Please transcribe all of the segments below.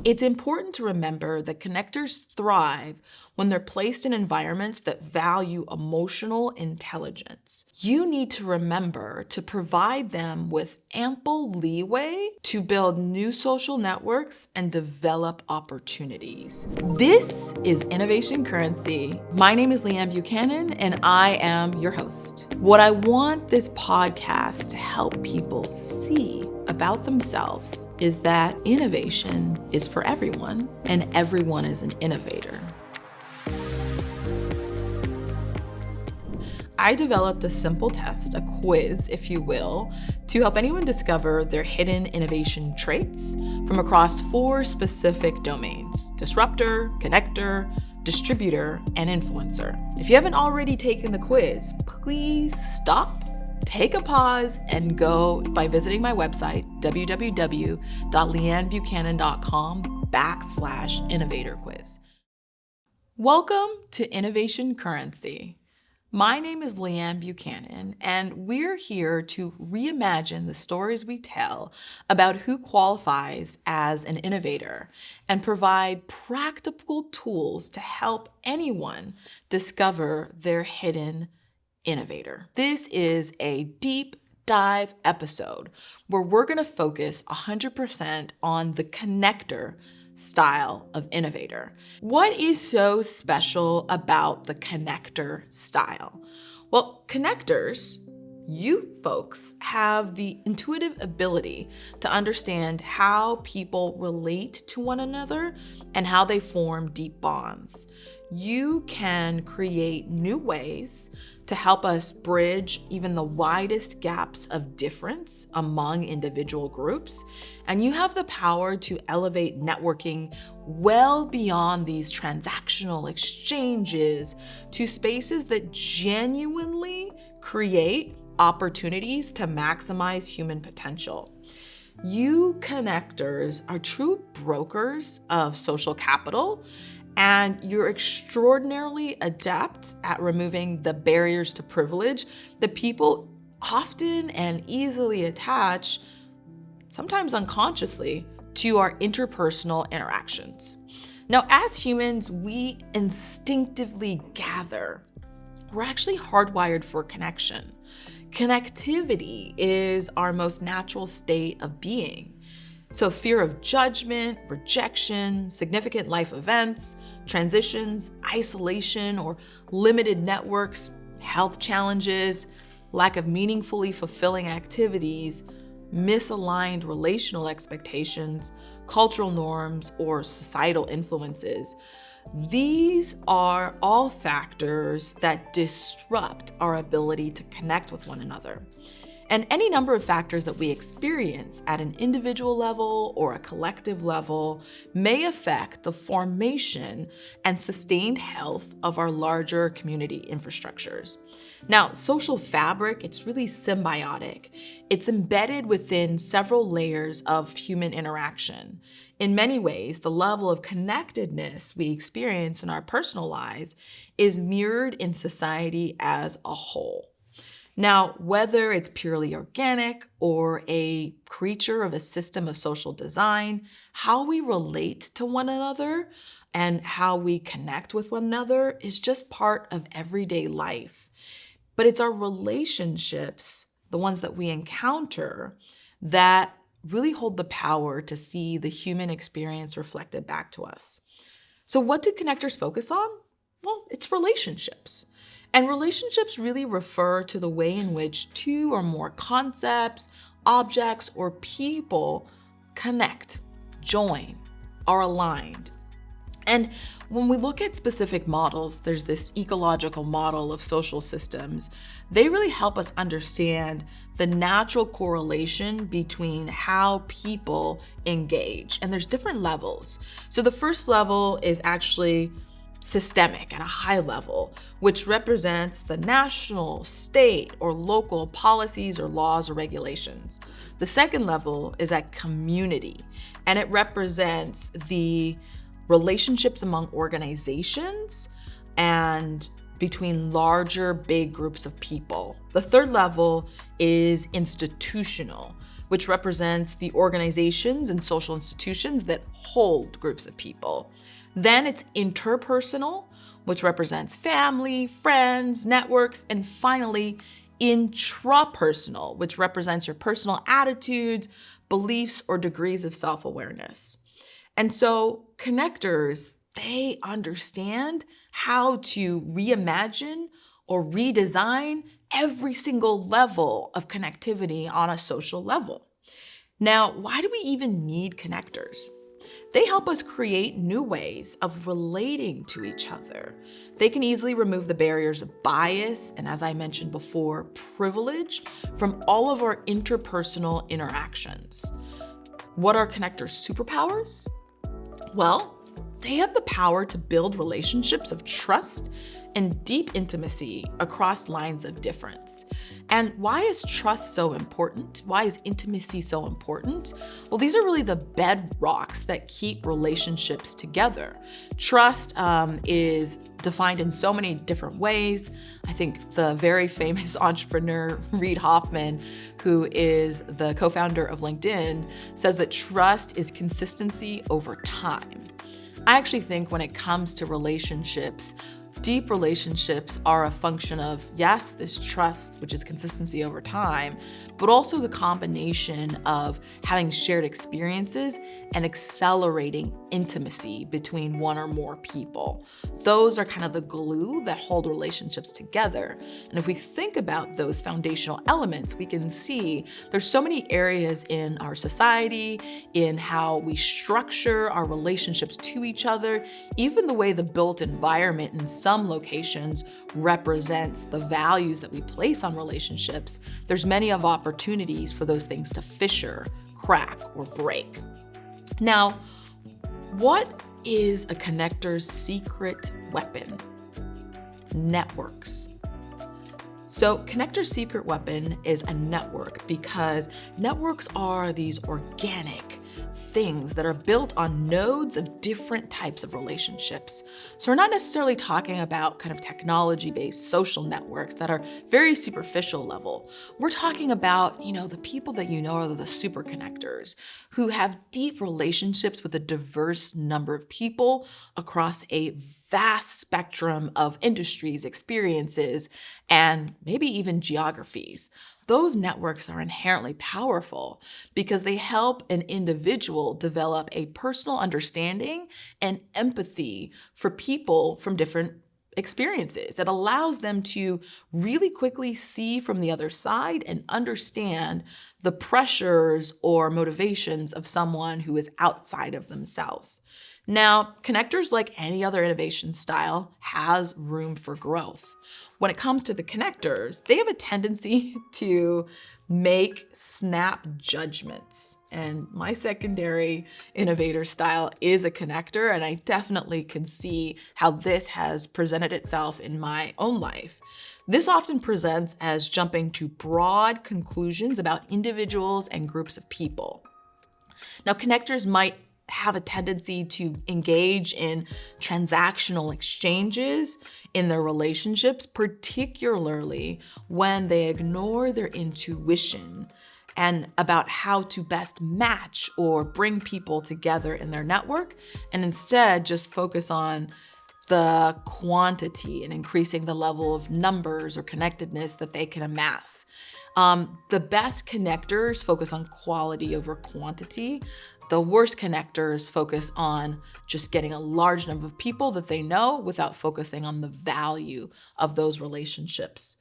It's important to remember that connectors thrive when they're placed in environments that value emotional intelligence. You need to remember to provide them with ample leeway to build new social networks and develop opportunities. This is Innovation Currency. My name is Leigh-Ann Buchanan, and I am your host. What I want this podcast to help people see about themselves is that innovation is for everyone, and everyone is an innovator. I developed a simple test, a quiz, if you will, to help anyone discover their hidden innovation traits from across 4 specific domains: disruptor, connector, distributor, and influencer. If you haven't already taken the quiz, please stop, take a pause, and go by visiting my website, www.leighanbuchanan.com/innovator quiz. Welcome to Innovation Currency. My name is Leigh-Ann Buchanan, and we're here to reimagine the stories we tell about who qualifies as an innovator and provide practical tools to help anyone discover their hidden innovator. This is a deep dive episode where we're going to focus 100% on the connector style of innovator. What is so special about the connector style? Well, connectors, you folks, have the intuitive ability to understand how people relate to one another and how they form deep bonds. You can create new ways to help us bridge even the widest gaps of difference among individual groups. And you have the power to elevate networking well beyond these transactional exchanges to spaces that genuinely create opportunities to maximize human potential. You connectors are true brokers of social capital, and you're extraordinarily adept at removing the barriers to privilege that people often and easily attach, sometimes unconsciously, to our interpersonal interactions. Now, as humans, we instinctively gather. We're actually hardwired for connection. Connectivity is our most natural state of being. So fear of judgment, rejection, significant life events, transitions, isolation, or limited networks, health challenges, lack of meaningfully fulfilling activities, misaligned relational expectations, cultural norms, or societal influences. These are all factors that disrupt our ability to connect with one another. And any number of factors that we experience at an individual level or a collective level may affect the formation and sustained health of our larger community infrastructures. Now, social fabric, it's really symbiotic. It's embedded within several layers of human interaction. In many ways, the level of connectedness we experience in our personal lives is mirrored in society as a whole. Now, whether it's purely organic or a creature of a system of social design, how we relate to one another and how we connect with one another is just part of everyday life. But it's our relationships, the ones that we encounter, that really hold the power to see the human experience reflected back to us. So what do connectors focus on? Well, it's relationships. And relationships really refer to the way in which 2 or more concepts, objects, or people connect, join, are aligned. And when we look at specific models, there's this ecological model of social systems. They really help us understand the natural correlation between how people engage. And there's different levels. So the first level is actually systemic at a high level, which represents the national, state, or local policies or laws or regulations. The second level is at community, and it represents the relationships among organizations and between larger, big groups of people. The third level is institutional, which represents the organizations and social institutions that hold groups of people. Then it's interpersonal, which represents family, friends, networks, and finally, intrapersonal, which represents your personal attitudes, beliefs, or degrees of self-awareness. And so connectors, they understand how to reimagine or redesign every single level of connectivity on a social level. Now, why do we even need connectors? They help us create new ways of relating to each other. They can easily remove the barriers of bias and, as I mentioned before, privilege from all of our interpersonal interactions. What are connectors' superpowers? Well, they have the power to build relationships of trust and deep intimacy across lines of difference. And why is trust so important? Why is intimacy so important? Well, these are really the bedrocks that keep relationships together. Trust is defined in so many different ways. I think the very famous entrepreneur, Reid Hoffman, who is the co-founder of LinkedIn, says that trust is consistency over time. I actually think when it comes to relationships, deep relationships are a function of, yes, this trust, which is consistency over time, but also the combination of having shared experiences and accelerating intimacy between one or more people. Those are kind of the glue that hold relationships together. And if we think about those foundational elements, we can see there's so many areas in our society, in how we structure our relationships to each other, even the way the built environment in some locations represents the values that we place on relationships. There's many of opportunities for those things to fissure, crack, or break. Now, what is a connector's secret weapon? Networks. So Connector's secret weapon is a network because networks are these organic things that are built on nodes of different types of relationships. So we're not necessarily talking about kind of technology-based social networks that are very superficial level. We're talking about, the people that are the super connectors who have deep relationships with a diverse number of people across a vast spectrum of industries, experiences, and maybe even geographies. Those networks are inherently powerful because they help an individual develop a personal understanding and empathy for people from different experiences. It allows them to really quickly see from the other side and understand the pressures or motivations of someone who is outside of themselves. Now, connectors, like any other innovation style, has room for growth. When it comes to the connectors, they have a tendency to make snap judgments. And my secondary innovator style is a connector, and I definitely can see how this has presented itself in my own life. This often presents as jumping to broad conclusions about individuals and groups of people. Now, connectors might have a tendency to engage in transactional exchanges in their relationships, particularly when they ignore their intuition and about how to best match or bring people together in their network, and instead just focus on the quantity and increasing the level of numbers or connectedness that they can amass. The best connectors focus on quality over quantity. The worst connectors focus on just getting a large number of people that they know without focusing on the value of those relationships.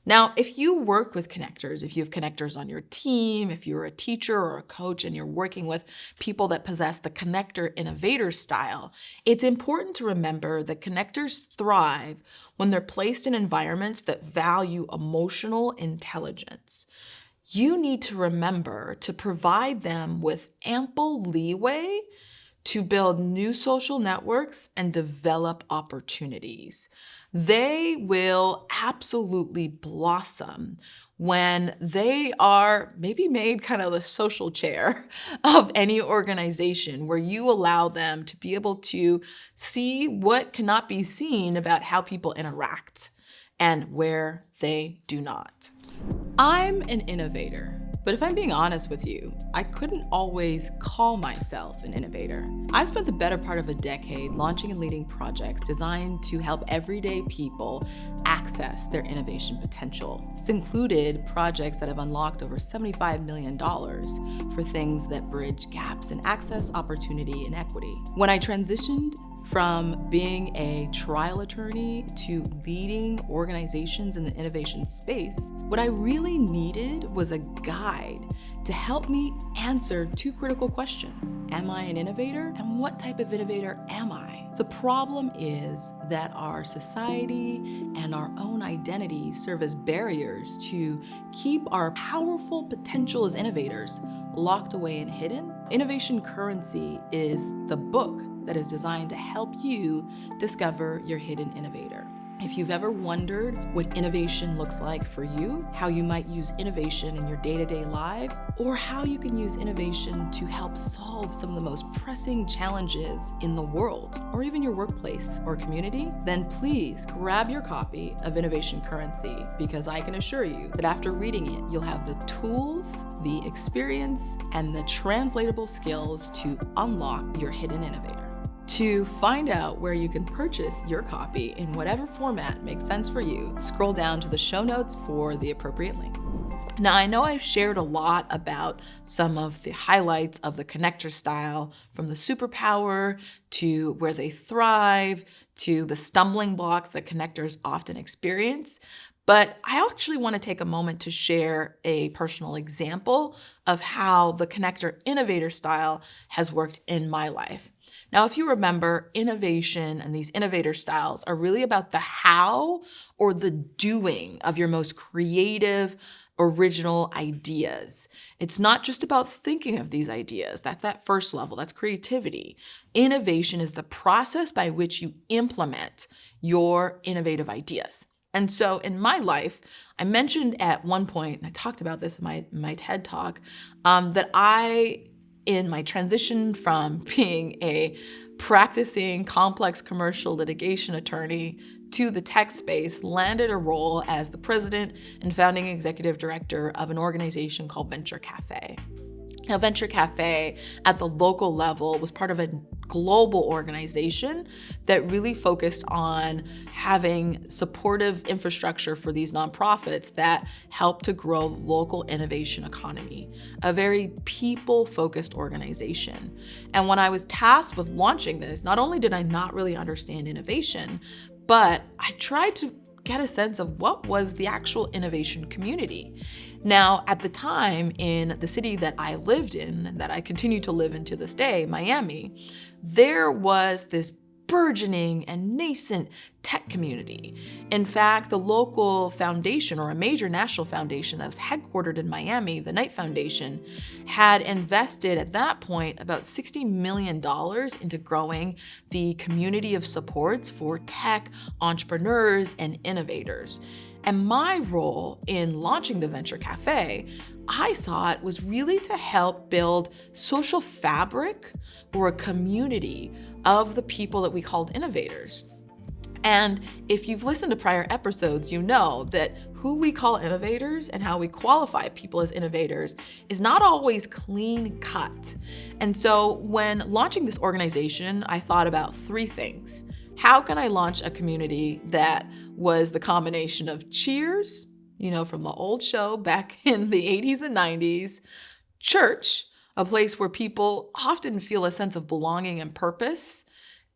Now, if you work with connectors, if you have connectors on your team, if you're a teacher or a coach and you're working with people that possess the Connector Innovator style, it's important to remember that connectors thrive when they're placed in environments that value emotional intelligence. You need to remember to provide them with ample leeway to build new social networks and develop opportunities. They will absolutely blossom when they are maybe made kind of the social chair of any organization, where you allow them to be able to see what cannot be seen about how people interact and where they do not. I'm an innovator, But if I'm being honest with you, I couldn't always call myself an innovator. I've spent the better part of a decade launching and leading projects designed to help everyday people access their innovation potential. It's included projects that have unlocked over $75 million for things that bridge gaps in access, opportunity, and equity. When I transitioned from being a trial attorney to leading organizations in the innovation space, what I really needed was a guide to help me answer two critical questions. Am I an innovator? And what type of innovator am I? The problem is that our society and our own identity serve as barriers to keep our powerful potential as innovators locked away and hidden. Innovation Currency is the book that is designed to help you discover your hidden innovator. If you've ever wondered what innovation looks like for you, how you might use innovation in your day-to-day life, or how you can use innovation to help solve some of the most pressing challenges in the world, or even your workplace or community, then please grab your copy of Innovation Currency, because I can assure you that after reading it, you'll have the tools, the experience, and the translatable skills to unlock your hidden innovator. To find out where you can purchase your copy in whatever format makes sense for you, scroll down to the show notes for the appropriate links. Now, I know I've shared a lot about some of the highlights of the connector style, from the superpower to where they thrive to the stumbling blocks that connectors often experience. But I actually want to take a moment to share a personal example of how the Connector Innovator style has worked in my life. Now, if you remember, innovation and these innovator styles are really about the how or the doing of your most creative, original ideas. It's not just about thinking of these ideas. That's that first level. That's creativity. Innovation is the process by which you implement your innovative ideas. And so in my life, I mentioned at one point, and I talked about this in my TED Talk, that in my transition from being a practicing complex commercial litigation attorney to the tech space, landed a role as the president and founding executive director of an organization called Venture Cafe. Now, Venture Cafe at the local level was part of a global organization that really focused on having supportive infrastructure for these nonprofits that help to grow the local innovation economy, a very people-focused organization. And when I was tasked with launching this, not only did I not really understand innovation, but I tried to get a sense of what was the actual innovation community. Now, at the time, in the city that I lived in, and that I continue to live in to this day, Miami, there was this burgeoning and nascent tech community. In fact, the local foundation, or a major national foundation that was headquartered in Miami, the Knight Foundation, had invested at that point about $60 million into growing the community of supports for tech entrepreneurs and innovators. And my role in launching the Venture Cafe, I saw it was really to help build social fabric or a community of the people that we called innovators. And if you've listened to prior episodes, you know that who we call innovators and how we qualify people as innovators is not always clean cut. And so when launching this organization, I thought about three things. How can I launch a community that was the combination of Cheers, from the old show back in the 80s and 90s, church, a place where people often feel a sense of belonging and purpose,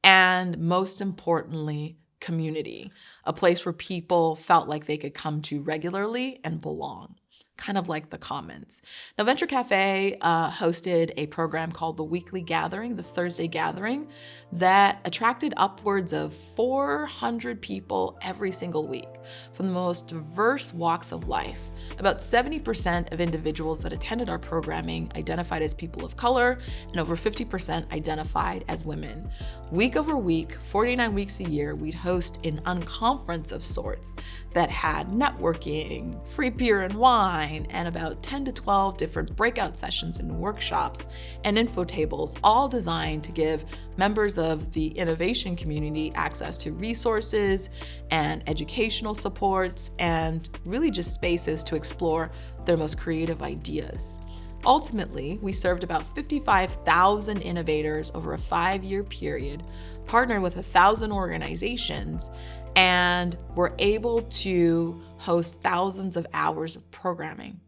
and most importantly, community, a place where people felt like they could come to regularly and belong, kind of like the Commons. Now, Venture Cafe hosted a program called the Weekly Gathering, the Thursday Gathering, that attracted upwards of 400 people every single week from the most diverse walks of life. About 70% of individuals that attended our programming identified as people of color, and over 50% identified as women. Week over week, 49 weeks a year, we'd host an unconference of sorts that had networking, free beer and wine, and about 10 to 12 different breakout sessions and workshops and info tables, all designed to give members of the innovation community access to resources and educational supports, and really just spaces to to explore their most creative ideas. Ultimately, we served about 55,000 innovators over a 5-year period, partnered with 1,000 organizations, and were able to host thousands of hours of programming.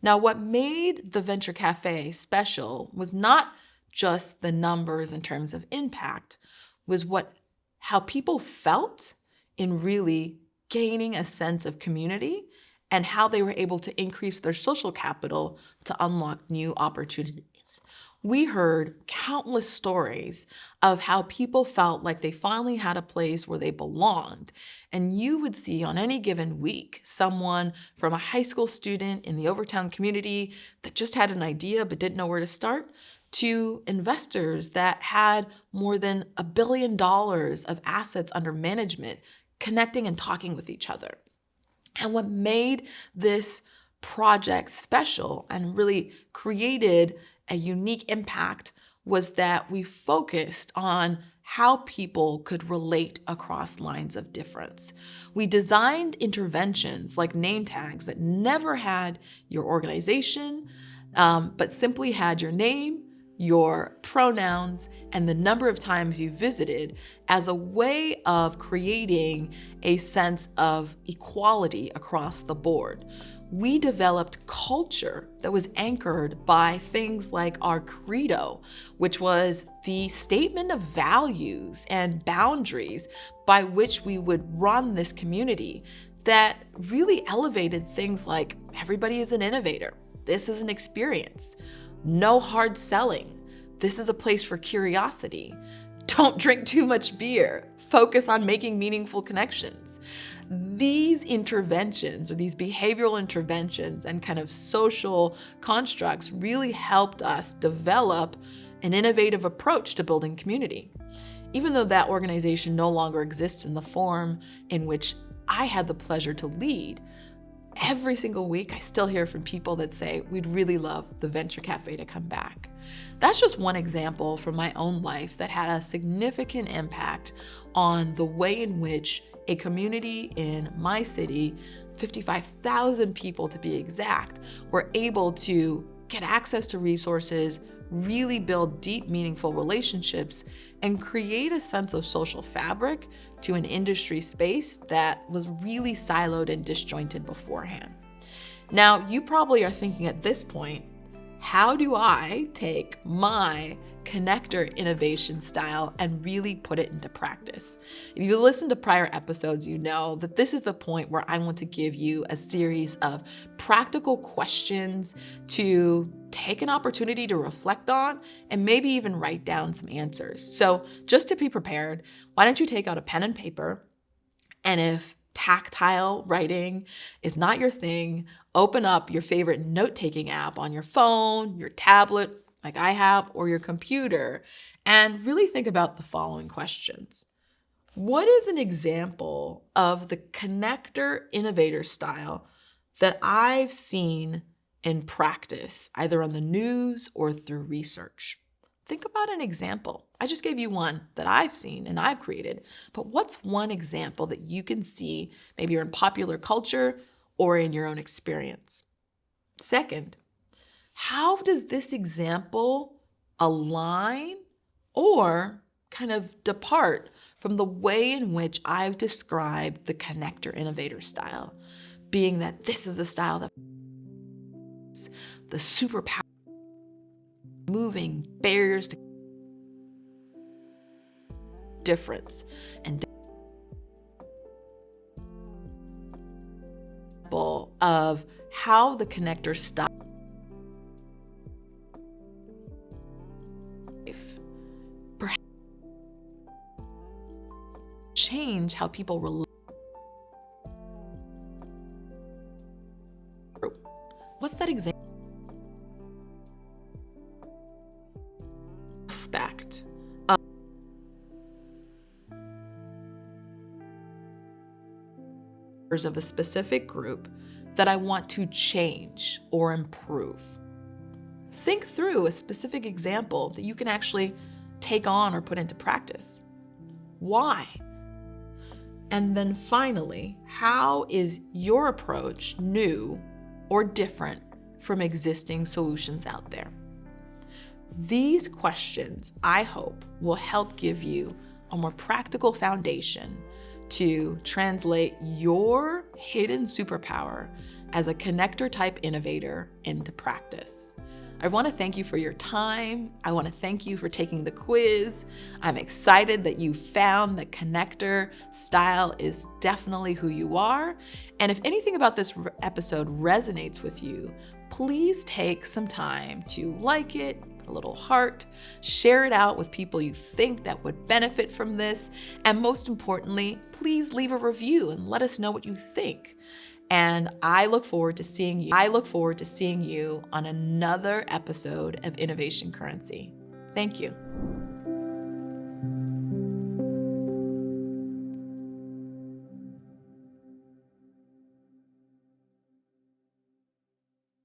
Now, what made the Venture Cafe special was not just the numbers in terms of impact, was how people felt in really gaining a sense of community and how they were able to increase their social capital to unlock new opportunities. We heard countless stories of how people felt like they finally had a place where they belonged. And you would see on any given week someone from a high school student in the Overtown community that just had an idea but didn't know where to start, to investors that had more than $1 billion of assets under management connecting and talking with each other. And what made this project special and really created a unique impact was that we focused on how people could relate across lines of difference. We designed interventions like name tags that never had your organization, but simply had your name, your pronouns, and the number of times you visited as a way of creating a sense of equality across the board. We developed culture that was anchored by things like our credo, which was the statement of values and boundaries by which we would run this community that really elevated things like everybody is an innovator. This is an experience. No hard selling. This is a place for curiosity. Don't drink too much beer. Focus on making meaningful connections. These interventions, or these behavioral interventions and kind of social constructs, really helped us develop an innovative approach to building community. Even though that organization no longer exists in the form in which I had the pleasure to lead, every single week, I still hear from people that say, we'd really love the Venture Cafe to come back. That's just one example from my own life that had a significant impact on the way in which a community in my city, 55,000 people to be exact, were able to get access to resources, really build deep, meaningful relationships, and create a sense of social fabric to an industry space that was really siloed and disjointed beforehand. Now, you probably are thinking at this point, how do I take my connector innovation style and really put it into practice? If you listen to prior episodes, you know that this is the point where I want to give you a series of practical questions to take an opportunity to reflect on and maybe even write down some answers. So just to be prepared, why don't you take out a pen and paper, and if tactile writing is not your thing, open up your favorite note-taking app on your phone, your tablet, like I have, or your computer, and really think about the following questions. What is an example of the connector innovator style that I've seen in practice, either on the news or through research? Think about an example. I just gave you one that I've seen and I've created, but what's one example that you can see, maybe you're in popular culture or in your own experience? Second, how does this example align or kind of depart from the way in which I've described the connector innovator style, being that this is a style that the superpower moving barriers to difference and of how the connector style perhaps change how people relate. What's that example? Aspect of a specific group that I want to change or improve. Think through a specific example that you can actually take on or put into practice. Why? And then finally, how is your approach new or different from existing solutions out there? These questions, I hope, will help give you a more practical foundation to translate your hidden superpower as a connector type innovator into practice. I want to thank you for your time. I want to thank you for taking the quiz. I'm excited that you found that connector style is definitely who you are. And if anything about this episode resonates with you, please take some time to like it, a little heart, share it out with people you think that would benefit from this, and most importantly, please leave a review and let us know what you think. And I look forward to seeing you on another episode of Innovation Currency. Thank you.